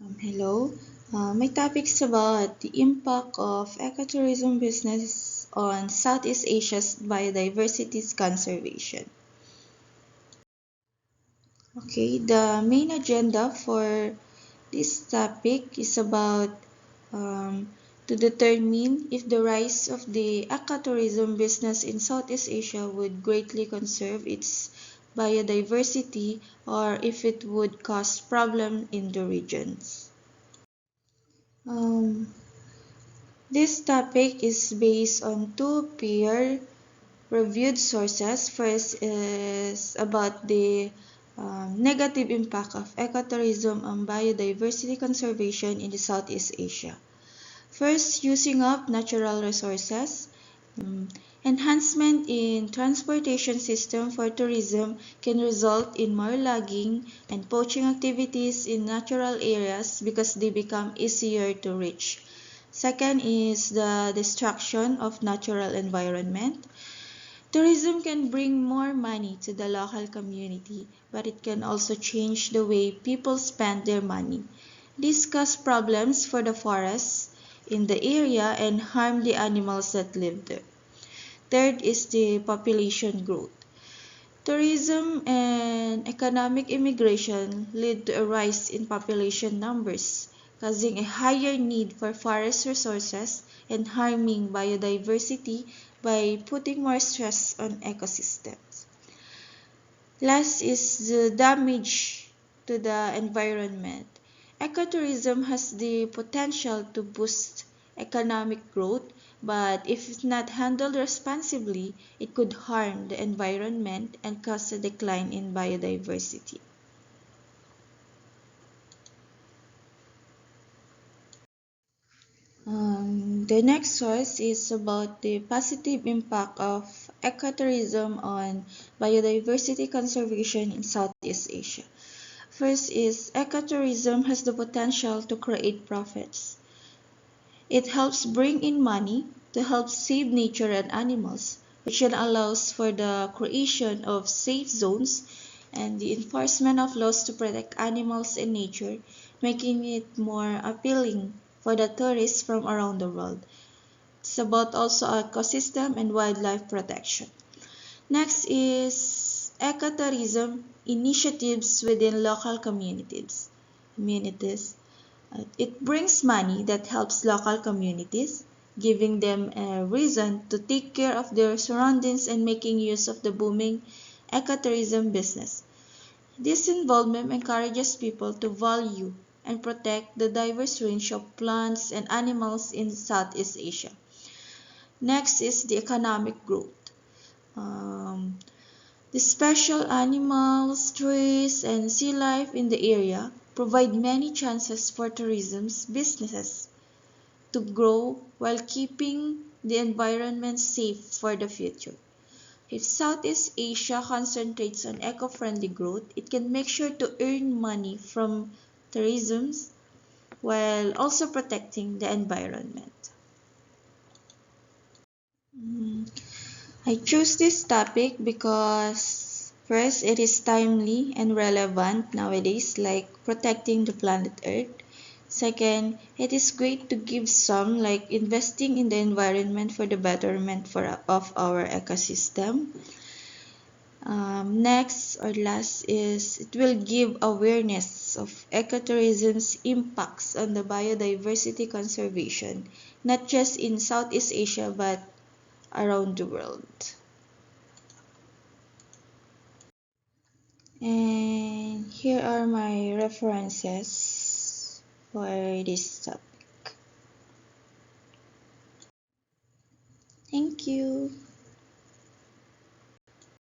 Hello. My topic is about the impact of ecotourism business on Southeast Asia's biodiversity conservation. Okay, the main agenda for this topic is about um, to determine if the rise of the ecotourism business in Southeast Asia would greatly conserve its biodiversity or if it would cause problems in the regions. Um, This topic is based on two peer-reviewed sources. First is about the negative impact of ecotourism on biodiversity conservation in the Southeast Asia. First, using up natural resources. Enhancement in transportation system for tourism can result in more logging and poaching activities in natural areas because they become easier to reach. Second is the destruction of natural environment. Tourism can bring more money to the local community, but it can also change the way people spend their money. This causes problems for the forests in the area and harm the animals that live there. Third is the population growth. Tourism and economic immigration lead to a rise in population numbers, causing a higher need for forest resources and harming biodiversity by putting more stress on ecosystems. Last is the damage to the environment. Ecotourism has the potential to boost economic growth, but if it's not handled responsibly, it could harm the environment and cause a decline in biodiversity. The next source is about the positive impact of ecotourism on biodiversity conservation in Southeast Asia. First is ecotourism has the potential to create profits. It helps bring in money to help save nature and animals, which then allows for the creation of safe zones and the enforcement of laws to protect animals and nature, making it more appealing for the tourists from around the world. It's about also ecosystem and wildlife protection. Next is ecotourism initiatives within local communities. It brings money that helps local communities, giving them a reason to take care of their surroundings and making use of the booming ecotourism business. This involvement encourages people to value and protect the diverse range of plants and animals in Southeast Asia. Next is the economic growth. Um, the special animals, trees, and sea life in the area provide many chances for tourism's businesses to grow while keeping the environment safe for the future. If Southeast Asia concentrates on eco-friendly growth, it can make sure to earn money from tourism while also protecting the environment. Mm, I chose this topic because first, it is timely and relevant nowadays, like protecting the planet Earth. Second, it is great to give some, like investing in the environment for the betterment of our ecosystem. Next or last is it will give awareness of ecotourism's impacts on the biodiversity conservation, not just in Southeast Asia but around the world. And here are my references for this topic. Thank you.